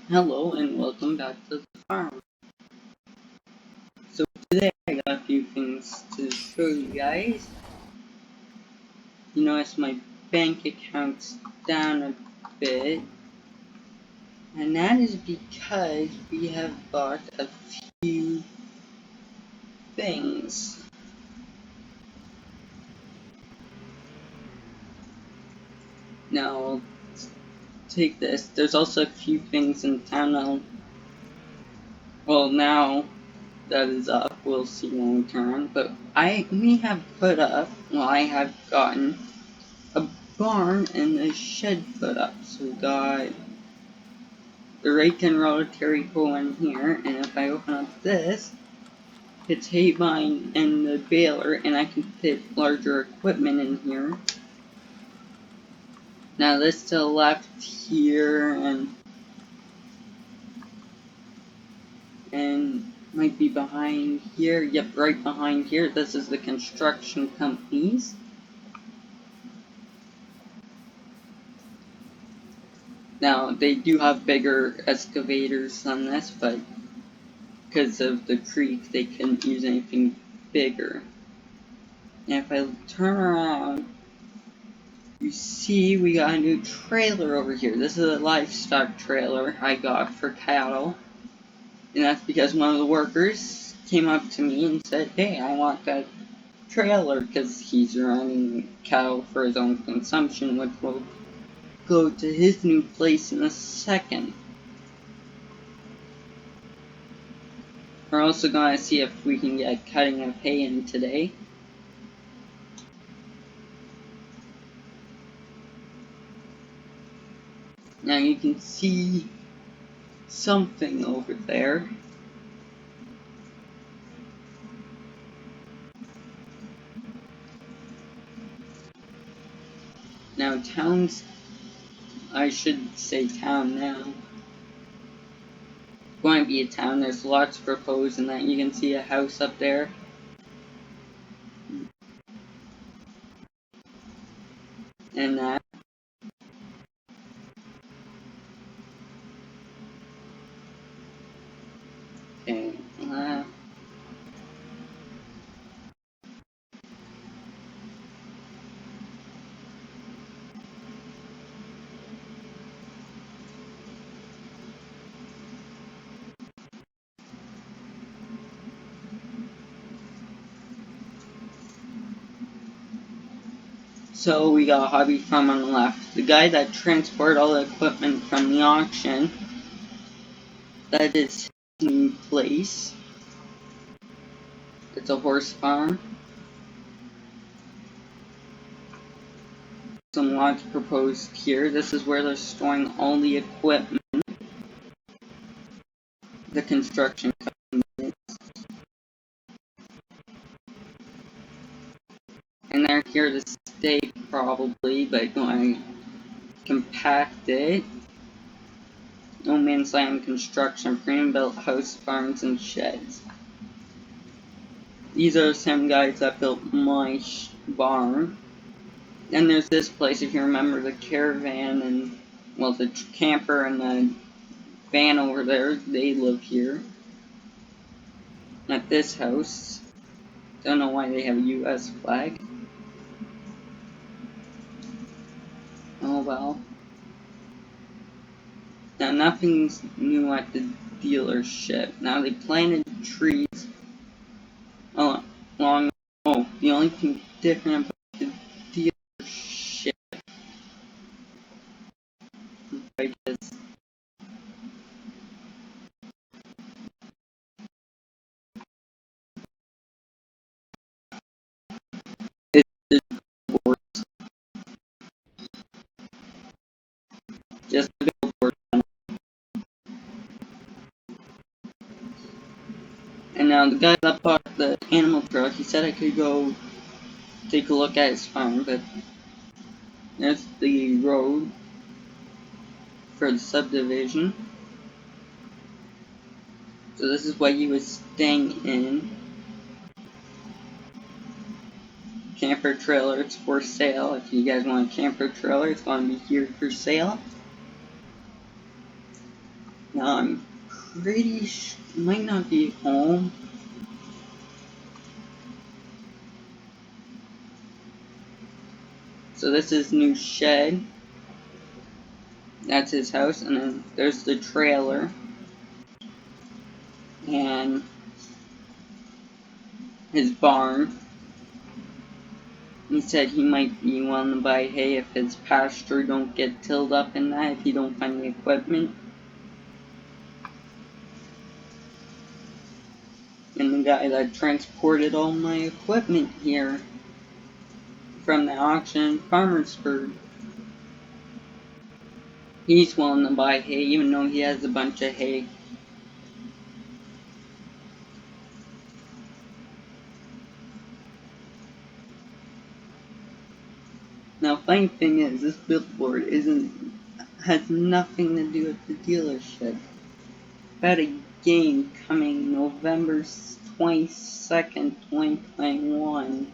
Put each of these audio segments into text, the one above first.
Hello and welcome back to the farm. So today I got a few things to show you guys. You notice my bank account's down a bit, and that is because we have bought a few things. Now I'll take this. There's also a few things in town now that is up, we'll see when we turn, but we have I have gotten a barn and a shed put up. So we got the rake and rotary hoe in here, and if I open up this, it's hay vine and the baler, and I can fit larger equipment in here. Now this to the left here, and might be behind here. Yep, right behind here. This is the construction companies. Now they do have bigger excavators than this, but because of the creek, they couldn't use anything bigger. And if I turn around, you see we got a new trailer over here. This is a livestock trailer I got for cattle. And that's because one of the workers came up to me and said, hey, I want that trailer, because he's running cattle for his own consumption, which will go to his new place in a second. We're also going to see if we can get cutting of hay in today. Now you can see something over there. Now I should say town now. Going to be a town, there's lots proposed in that. You can see a house up there. And that. Okay. So we got a hobby farm on the left. The guy that transported all the equipment from the auction. That is his new place. It's a horse farm. Some lots proposed here. This is where they're storing all the equipment. The construction company. And they're here to stay probably, but going to compact it. No man's land construction, premium built house, farms, and sheds. These are the same guys that built my barn. And there's this place, if you remember the caravan and, well, the camper and the van over there, they live here. At this house. Don't know why they have a US flag. Oh well. Now nothing's new at the dealership. Now they planted trees along. Oh, the only thing different about the dealership, I guess, is the billboards. Just the billboard. And now the guy that bought the animal truck, he said I could go take a look at his farm, but there's the road for the subdivision. So this is what he was staying in. Camper trailer, it's for sale. If you guys want a camper trailer, it's going to be here for sale. Now I'm pretty might not be home. So this is new shed. That's his house, and then there's the trailer. And his barn. He said he might be willing to buy hay if his pasture don't get tilled up in that, if he don't find the equipment. And the guy that transported all my equipment here from the auction in Farmersburg, he's willing to buy hay even though he has a bunch of hay. Now, funny thing is, this billboard has nothing to do with the dealership. About a game coming November 22nd, 2021.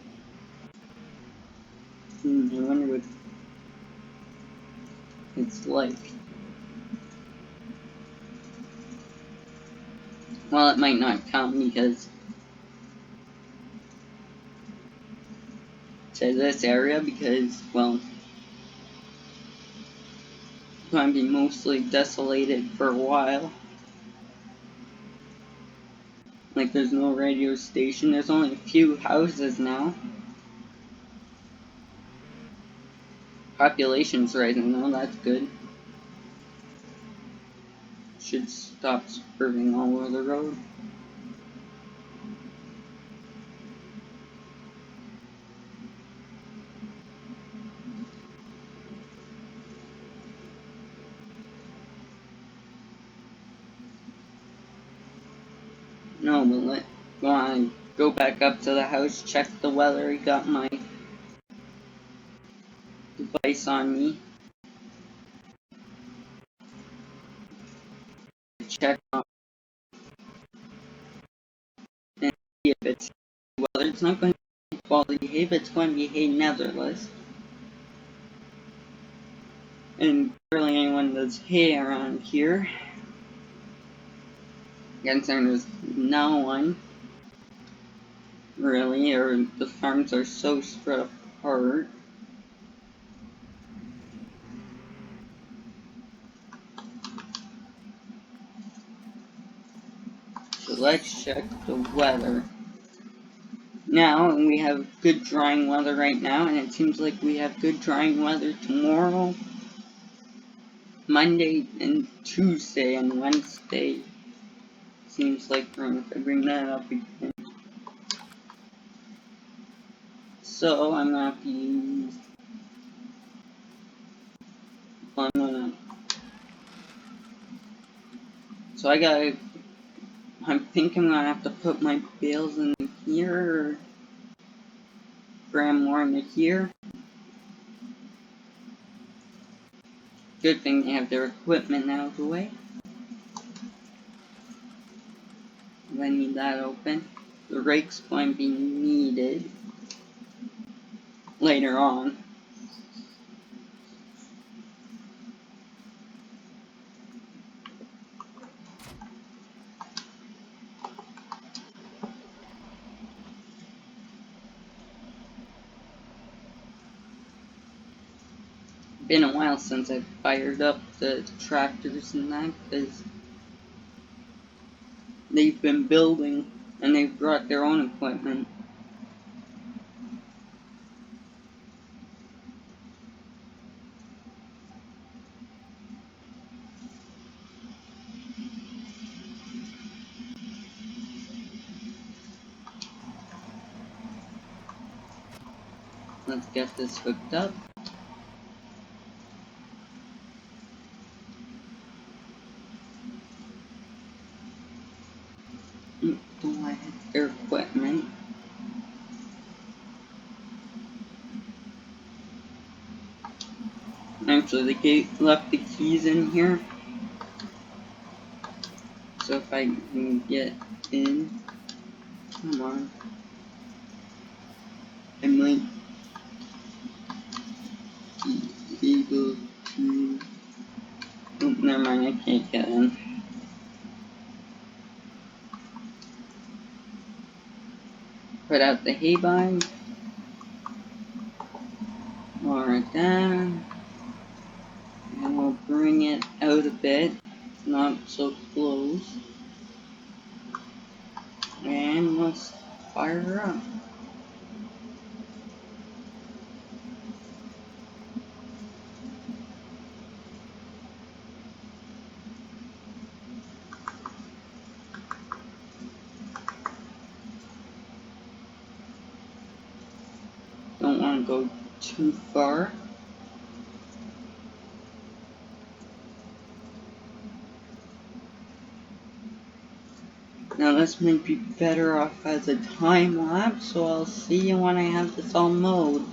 I wonder what it's like. Well, it might not count because to this area because, well, it's going to be mostly desolated for a while. Like, there's no radio station. There's only a few houses now. Population's rising though, that's good. Should stop swerving all over the road. No, but want to go back up to the house, check the weather. I got my device on me. Check on and see if it's weather. It's not going to be quality hay, but it's going to be hay netherless. And barely anyone does hay around here. Concerned there's no one really, or the farms are so spread apart. So let's check the weather. Now, we have good drying weather right now, and it seems like we have good drying weather tomorrow, Monday, and Tuesday, and Wednesday. Seems like if I bring that up again. So I'm gonna have to use. So I think I'm gonna have to put my bales in here, or gram more into here. Good thing they have their equipment out of the way. I need that open. The rake's going to be needed later on. Been a while since I've fired up the tractors and that, because they've been building and they've brought their own equipment. Let's get this hooked up. Don't I have their equipment? Actually, they left the keys in here. So if I can get in, come on, I might be able to. Oh, never mind, I can't get in. put out the hay bine. Like that. And we'll bring it out a bit, not so close. And let's fire her up. Don't want to go too far. Now this might be better off as a time lapse, so I'll see you when I have this all mowed.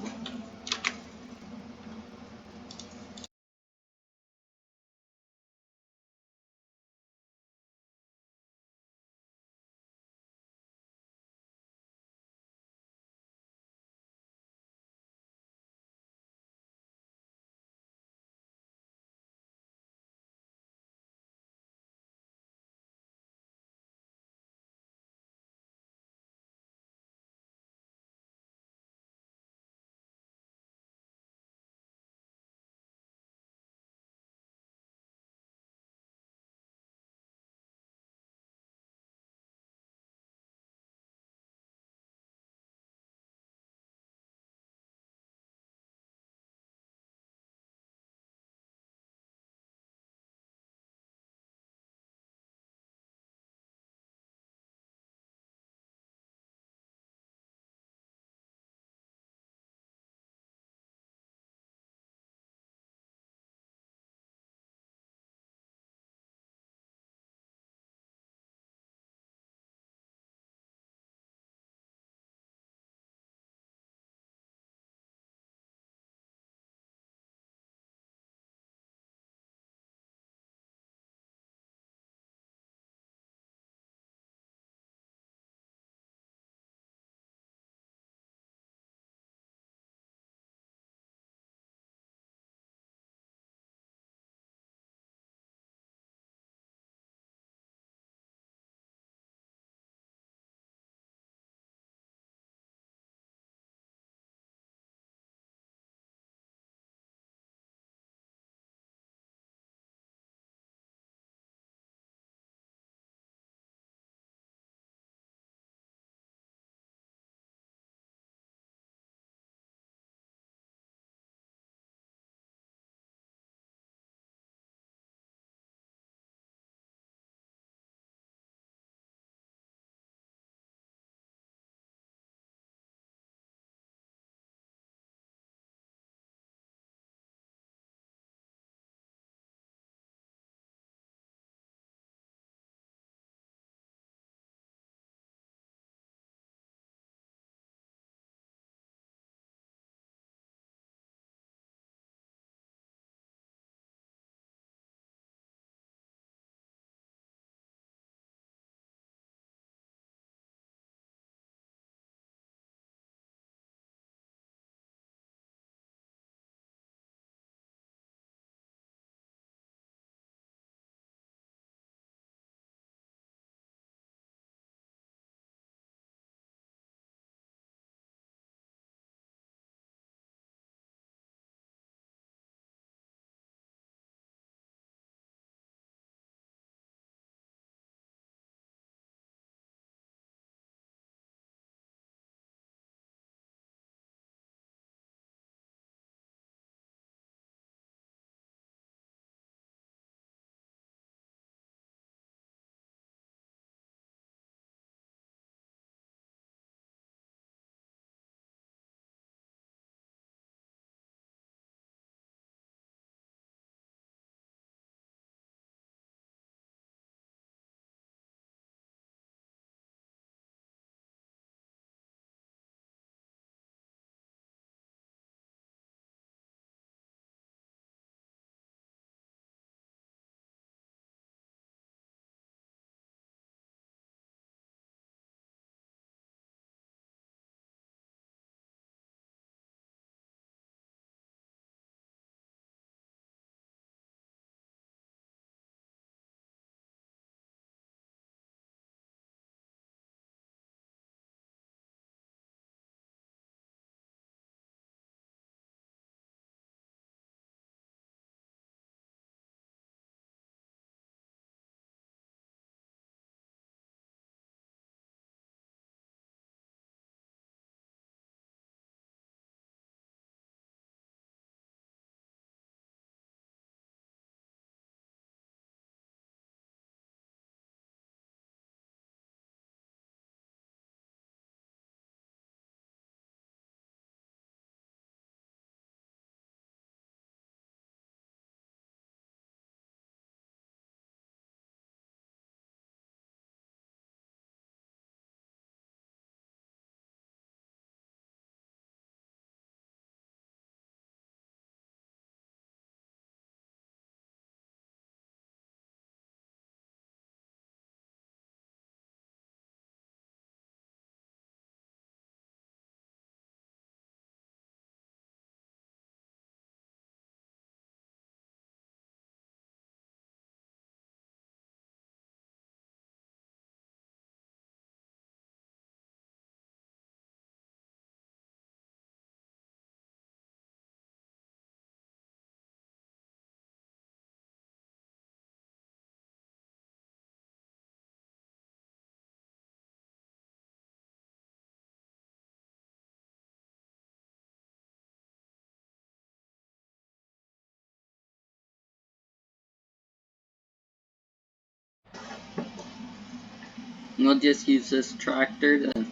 We'll just use this tractor to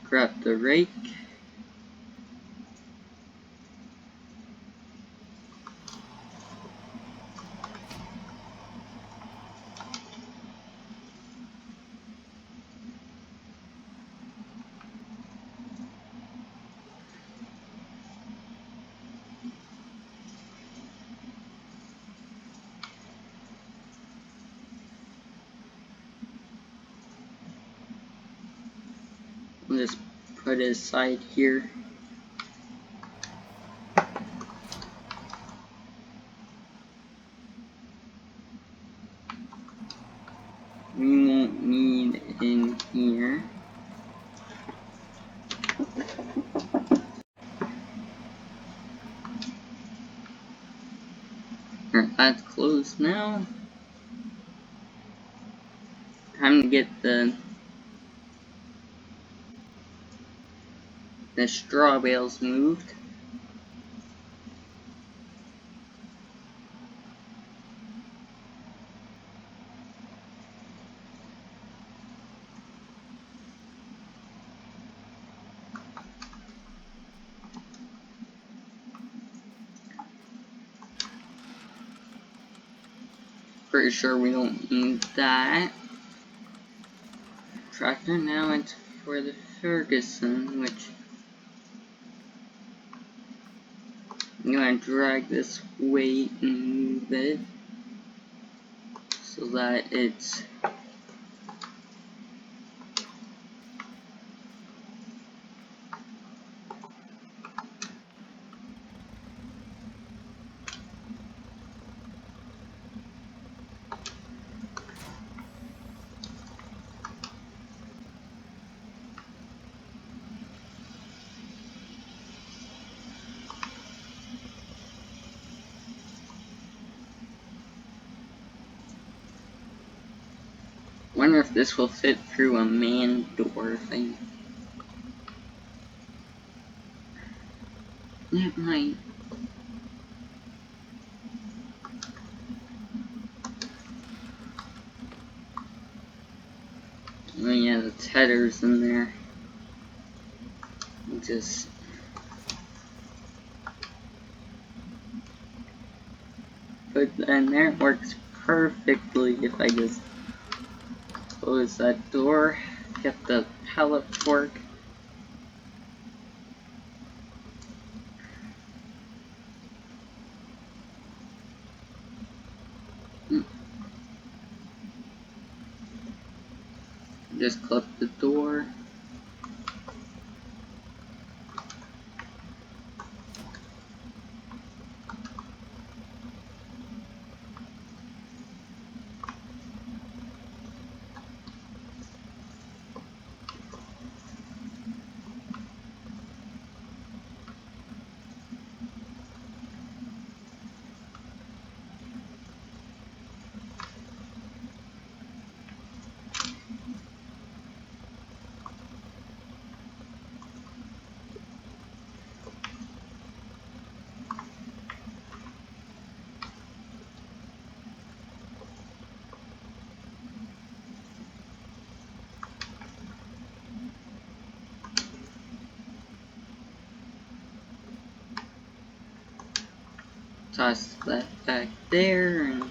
grab the rake. We'll just put it aside here. We won't need in here. Alright, that's closed now. Time to get the straw bales moved. Pretty sure we don't need that tractor. Now it's for the Ferguson, which I'm gonna drag this weight and move it so that it's wonder if this will fit through a man door thing. It might. Oh yeah, the header's in there. Just put that in there. It works perfectly if I just close that door, get the pallet fork. Just clip the door. Toss that back there and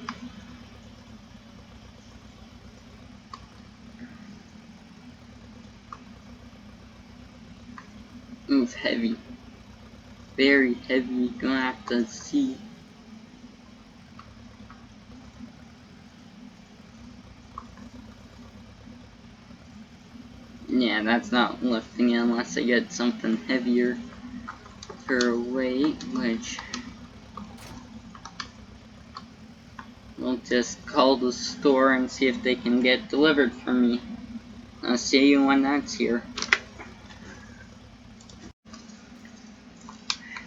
move heavy. Very heavy, gonna have to see. Yeah, that's not lifting it unless I get something heavier for weight, which we'll just call the store and see if they can get delivered for me. I'll see you when that's here.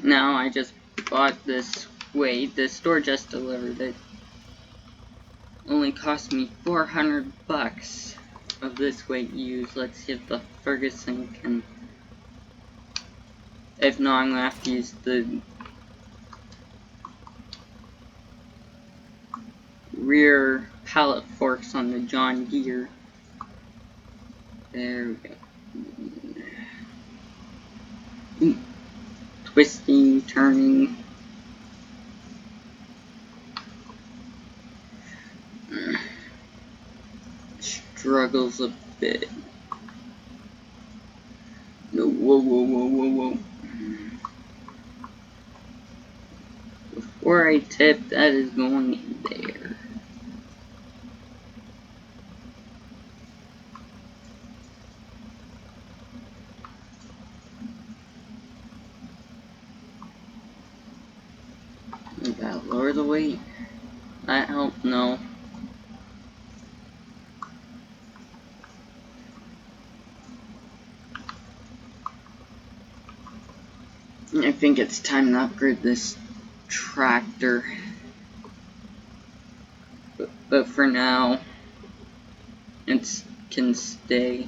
Now I just bought this weight. The store just delivered it. Only cost me 400 bucks of this weight used. Let's see if the Ferguson can. If not, I'm gonna have to use the rear pallet forks on the John Deere. There we go. Ooh. Twisting, turning. Struggles a bit. No, whoa. Before I tip, that is going there. We gotta lower the weight. That helped? No. I think it's time to upgrade this tractor. But for now, it can stay.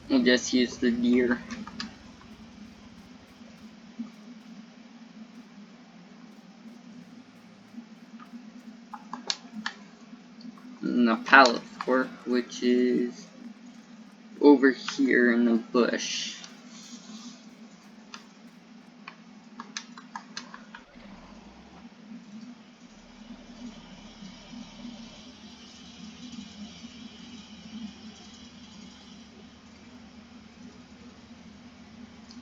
We'll just use the deer. And the pallet fork, which is over here in the bush.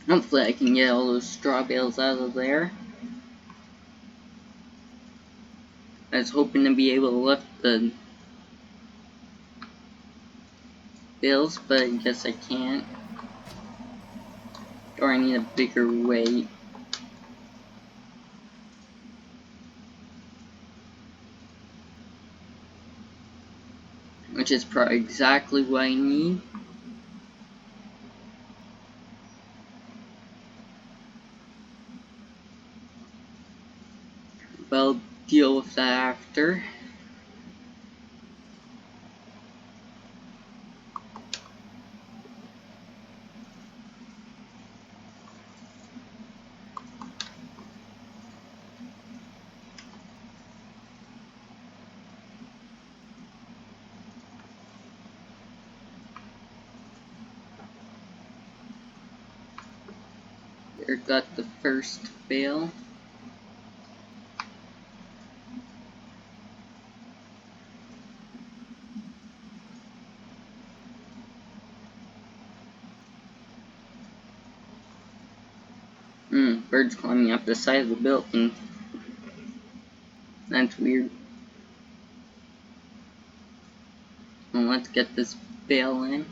Hopefully I can get all those straw bales out of there. I was hoping to be able to lift the bales, but I guess I can't. Or I need a bigger weight. Which is probably exactly what I need. But I'll deal with that after. There, got the first bale. Birds climbing up the side of the building. That's weird. Well, let's get this bale in.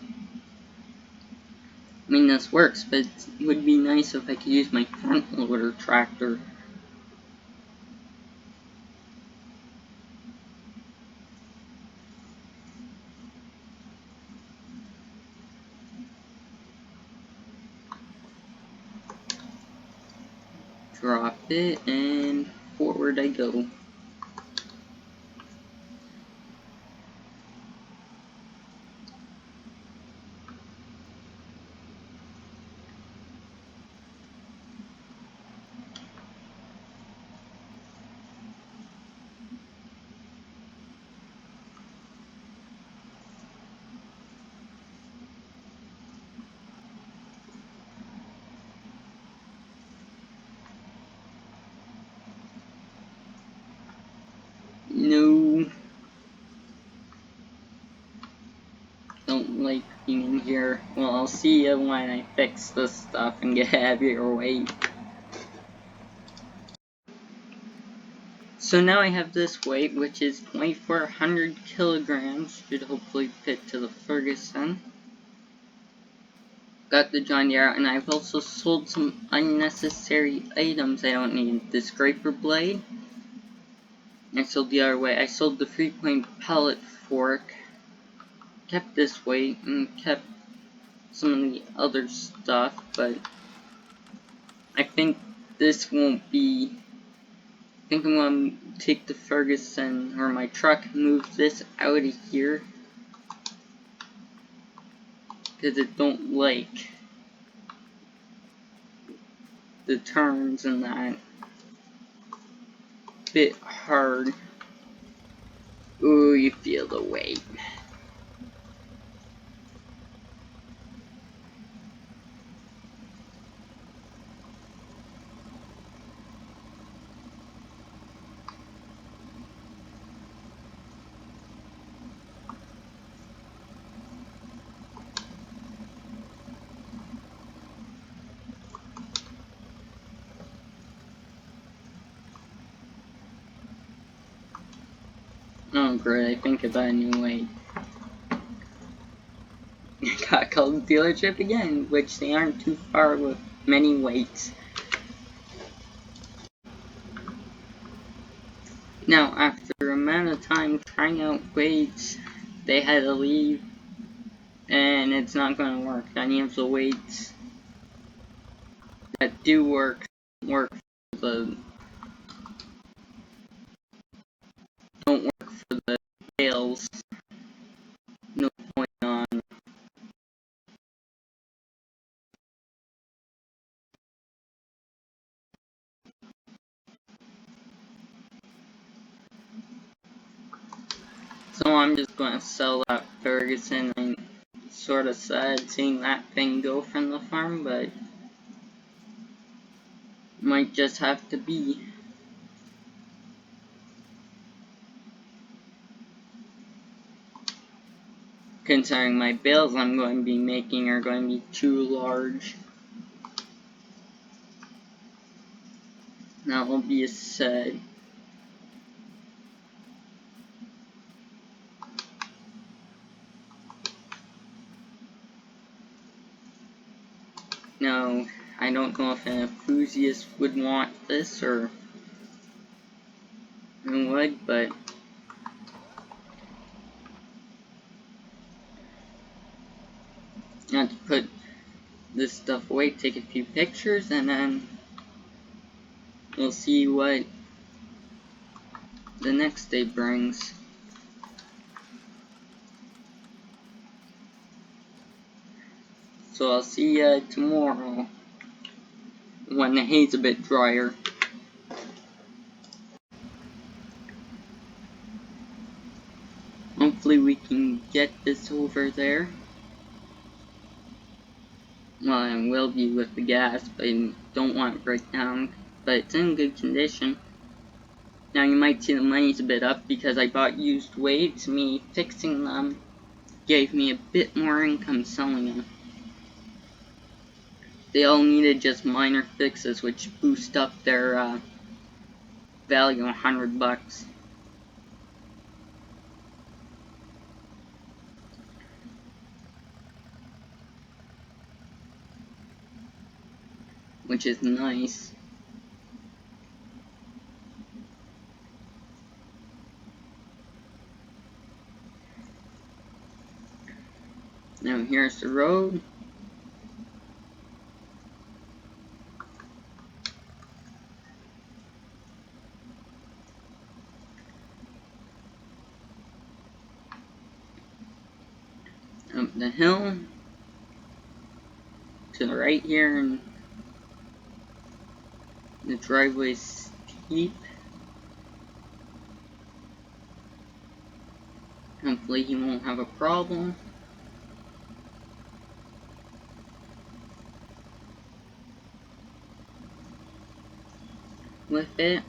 I mean, this works, but it would be nice if I could use my front loader tractor. Drop it, and forward I go. No. Don't like being in here. Well, I'll see you when I fix this stuff and get heavier weight. So now I have this weight, which is 2,400 kilograms. Should hopefully fit to the Ferguson. Got the John Deere out, and I've also sold some unnecessary items I don't need. The scraper blade. I sold the other way. I sold the 3-point pellet fork. Kept this weight and kept some of the other stuff, but I think this won't be. I think I'm gonna take the Ferguson or my truck, move this out of here because it don't like the turns and that. bit hard. Ooh, you feel the weight. Oh great, I think about a new weight. Got called dealership again, which they aren't too far with many weights. Now, after a amount of time trying out weights, they had to leave, and it's not going to work. Any of the weights that do work for the don't work for the scales. No point on. So I'm just going to sell that Ferguson. I'm sort of sad seeing that thing go from the farm, but might just have to be. Considering my bales I'm going to be making are going to be too large. That will be sad. Now, I don't know if an enthusiast would want this or would, but I have to put this stuff away, take a few pictures, and then we'll see what the next day brings. So I'll see you tomorrow when the hay's a bit drier. Hopefully we can get this over there. Well, it will be with the gas, but I don't want it to break down. But it's in good condition. Now you might see the money's a bit up because I bought used weights. Me fixing them gave me a bit more income selling them. They all needed just minor fixes, which boost up their value $100. Which is nice. Now here's the road. Up the hill. To the right here, and the driveway's steep. Hopefully he won't have a problem with it.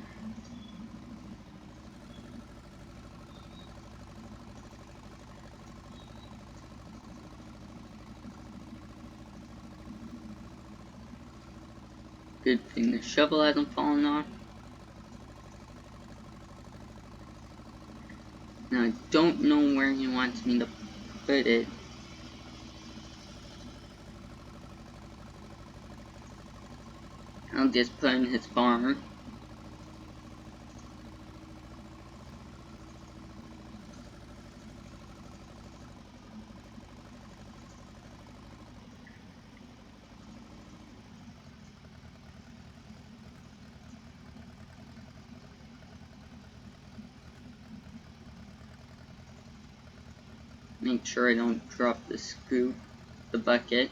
Good thing the shovel hasn't fallen off. Now I don't know where he wants me to put it. I'll just put in his farm. Make sure I don't drop the scoop, the bucket.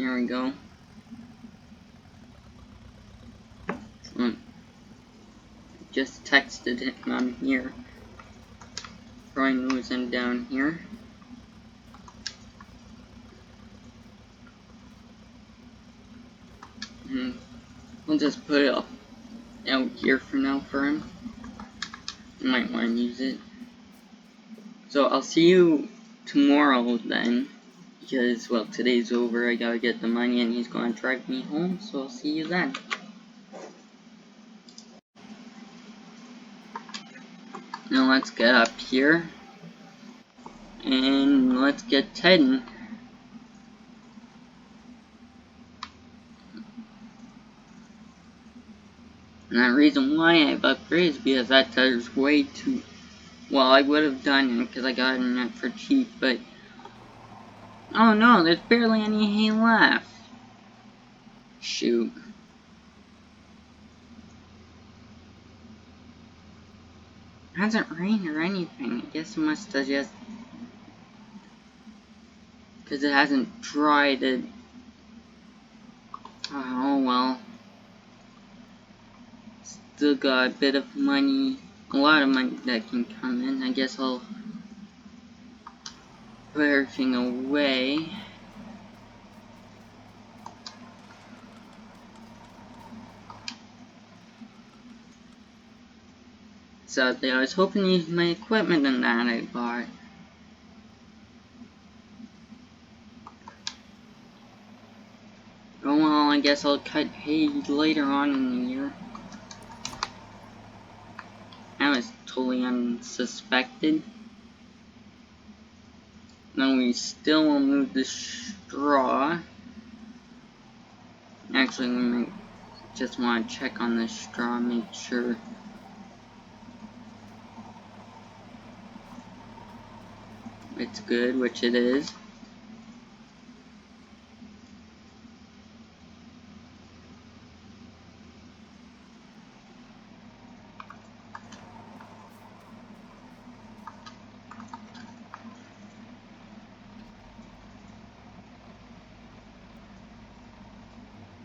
Here we go. Just texted him on here. Probably moves him down here. We'll just put it out here for now for him. I might want to use it. So I'll see you tomorrow then. Because, well, today's over. I gotta get the money and he's gonna drive me home. So I'll see you then. Now let's get up here. And let's get heading. And the reason why I've upgraded is because that does way too... Well, I would have done it because I got it for cheap, but... Oh no, there's barely any hay left. Shoot. It hasn't rained or anything. I guess it must have just... Because it hasn't dried it. Oh well. Still got a bit of money. A lot of money that can come in. I guess I'll put everything away. Sadly, I was hoping to use my equipment in that I bought. Oh well, I guess I'll cut hay later on in the year. That was totally unsuspected. Now we still will move the straw. Actually, we might just want to check on the straw, make sure. It's good, which it is.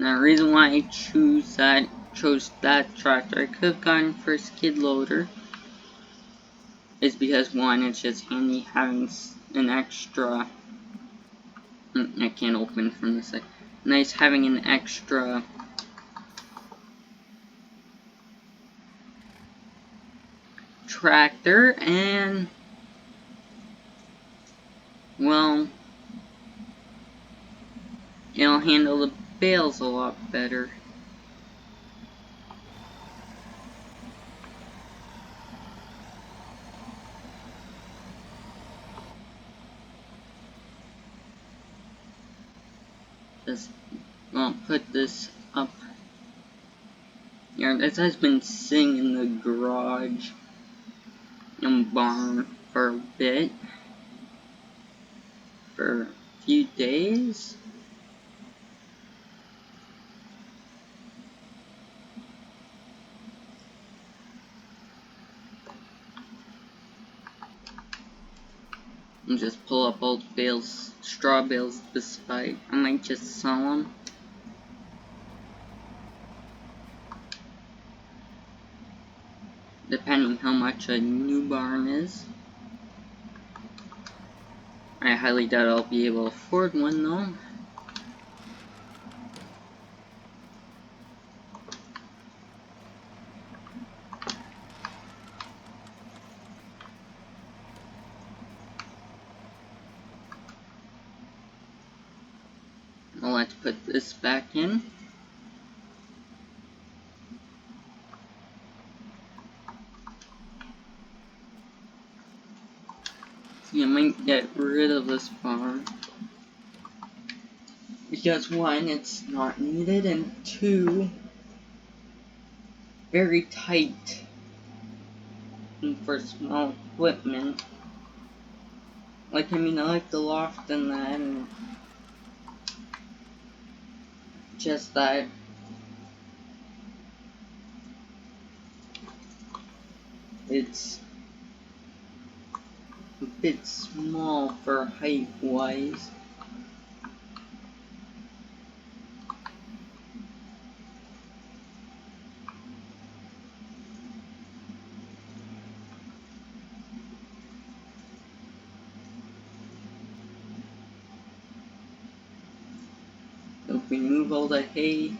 Now, the reason why I chose that tractor, I could have gone for a skid loader, is because one, it's just handy having an extra. I can't open from the side. Nice having an extra tractor, and well, it'll handle the bales a lot better. Just, well, put this up. Yeah, this has been sitting in the garage and barn for a bit. For a few days. And just pull up old bales, straw bales beside. I might just sell them. Depending how much a new barn is. I highly doubt I'll be able to afford one though. Well, let's put this back in. You might get rid of this barn. Because one, it's not needed, and two, very tight. And for small equipment. Like, I mean, I like the loft and that, and just that. It's a bit small for height-wise. if we move all the hay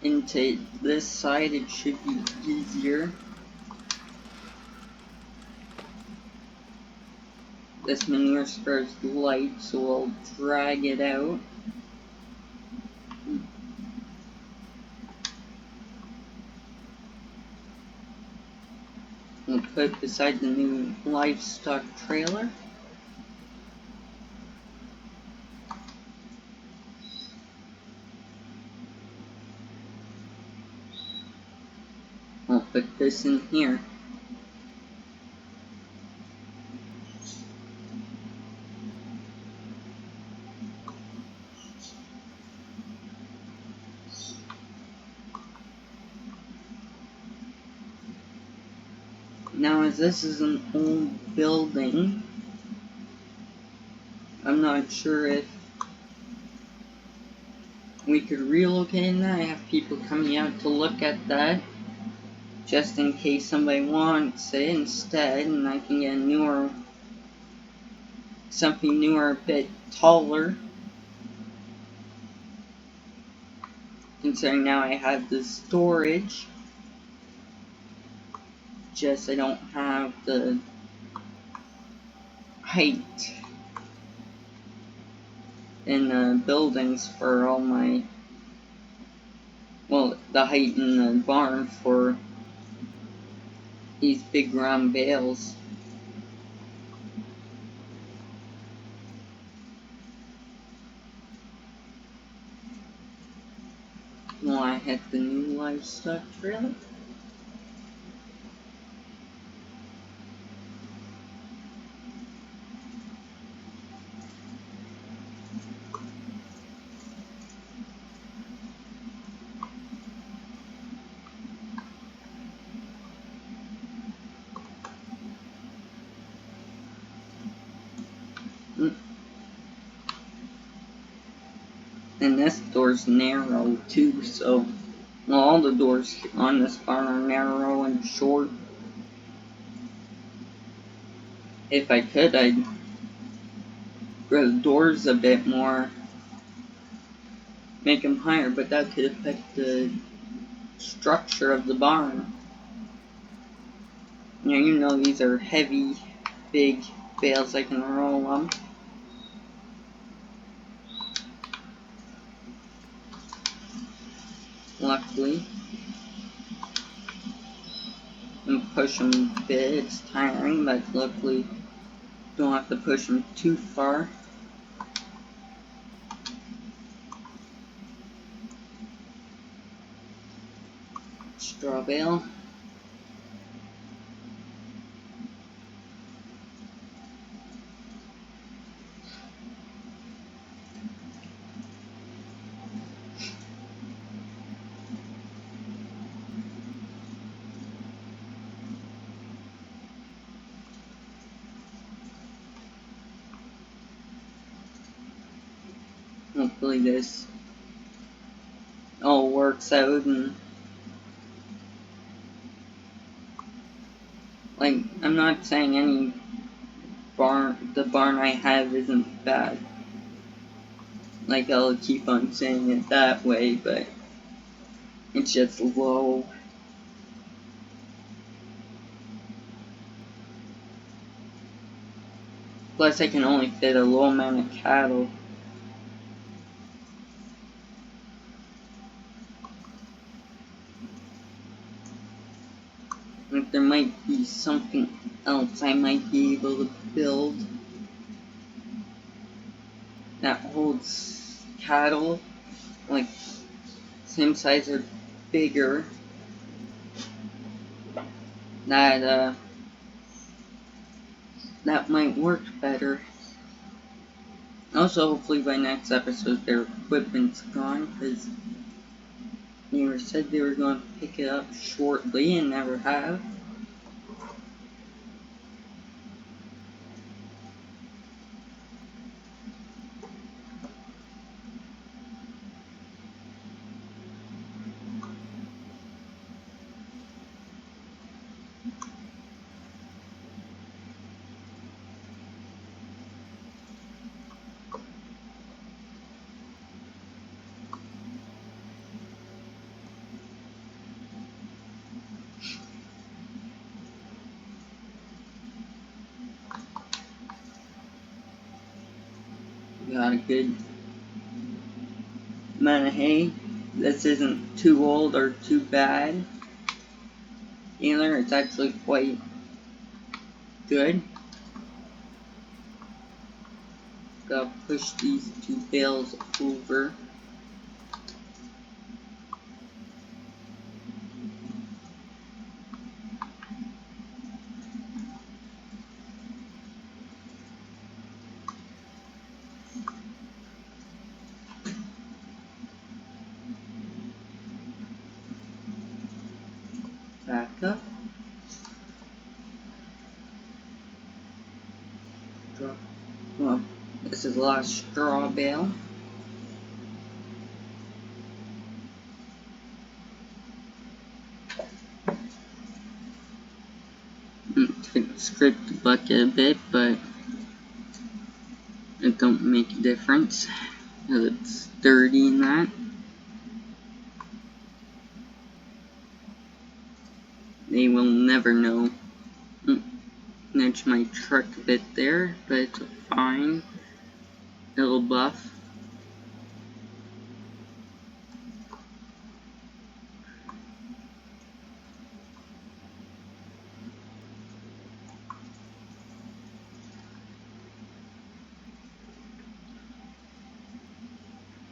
into this side, it should be easier. This manure spreader is light, so we'll drag it out. We'll put it beside the new livestock trailer. We'll put this in here. Now, as this is an old building, I'm not sure if we could relocate that. I have people coming out to look at that, just in case somebody wants it instead, and I can get something newer, a bit taller. Considering now I have the storage, just I don't have the height in the buildings for all my, well, the height in the barn for these big round bales. Well, I had the new livestock trailer. And this door's narrow too, so well, all the doors on this barn are narrow and short. If I could, I'd grow the doors a bit more, make them higher, but that could affect the structure of the barn. You know these are heavy, big bales. I can roll them. Luckily. And push them a bit. It's tiring, but luckily don't have to push them too far. Straw bale. Hopefully this all works out, and like, I'm not saying the barn I have isn't bad. Like, I'll keep on saying it that way, but it's just low. Plus, I can only fit a low amount of cattle. Like, there might be something else I might be able to build that holds cattle, like, same size or bigger, that might work better. Also, hopefully by next episode their equipment's gone, because they said they were going to pick it up shortly and never have. got a good amount of hay. This isn't too old or too bad either. It's actually quite good. Gotta push these 2 bales over. Back up. Drop. Well, this is the last straw bale. Scrape the bucket a bit, but it don't make a difference because it's dirty in that. They will never know. Nudge my truck a bit there, but it's fine. It'll buff.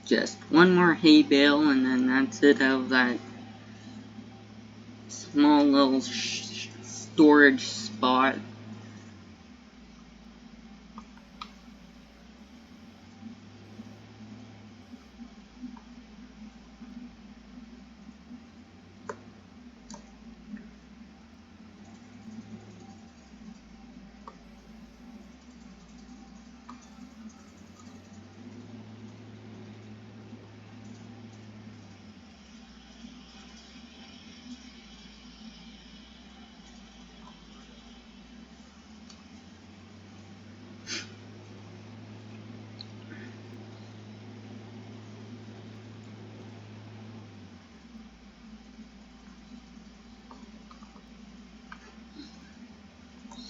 Just one more hay bale and then that's it out of that small little storage spot.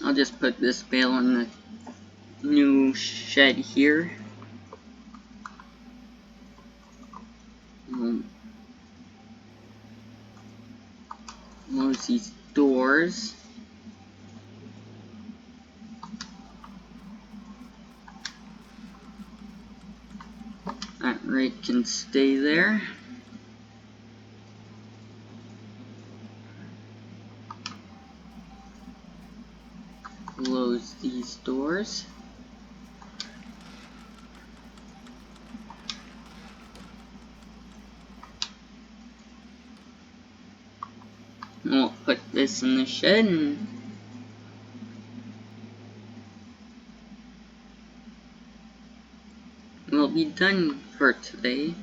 I'll just put this bale in the new shed here. Close these doors. That rake can stay there. Close these doors. We'll put this in the shed and we'll be done for today.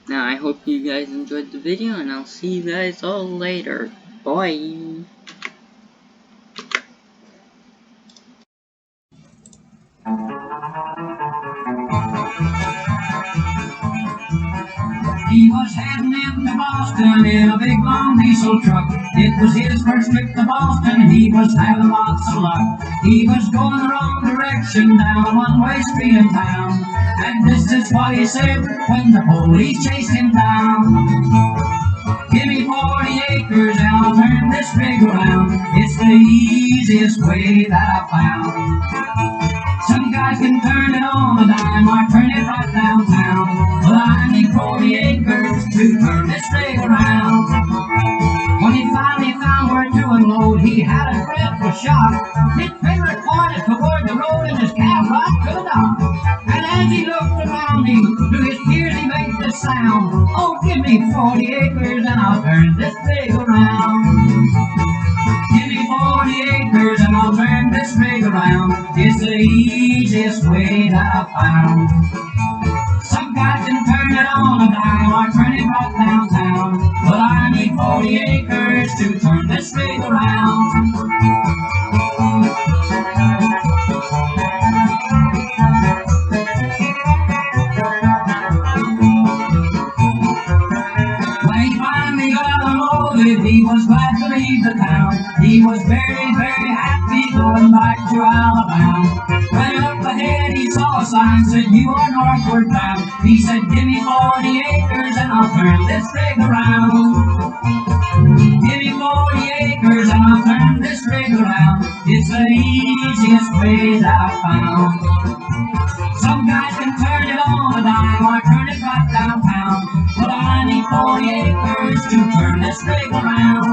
Now I hope you guys enjoyed the video and I'll see you guys all later. Bye! He was heading into Boston in a big long diesel truck. It was his first trip to Boston, he was having lots of luck. He was going the wrong direction down a one-way street in town. And this is what he said when the police chased him down. Give me 40 acres and I'll turn this rig around. It's the easiest way that I've found. Some guys can turn it on a dime or turn it right downtown. Well, I need 40 acres to turn this rig around. When he finally found where to unload, he had a dreadful shock. His trailer pointed toward the road and his cab right to the dock. And as he looked around him, through his tears he made this sound. Oh, give me 40 acres and I'll turn this rig around. Give me 40 acres and I'll turn this rig around. It's the easiest way that I've found. Some guys can turn it on a dime or turn it right downtown. But I need 40 acres to turn this rig around. He was glad to leave the town. He was very, very happy going back to Alabama. around. Give me 40 acres and I'll turn this rig around. It's the easiest way that I've found. Some guys can turn it on a dime or turn it right downtown, but I need 40 acres to turn this rig around.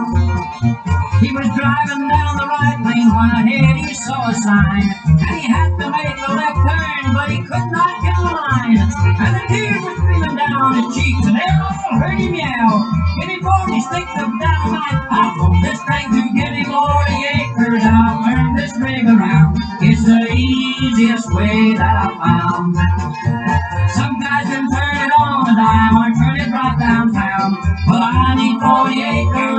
He was driving down the right lane when ahead he saw a sign, and he had to make a left turn, but he could not get a line. And the tears were streaming down his cheeks, and they all heard him yell, "Give me 40 sticks of dynamite, I'll pull this thing to give me 40 acres, and I'll turn this rig around. It's the easiest way that I found." Some guys can turn it on a dime or turn it right downtown, but I need 40 acres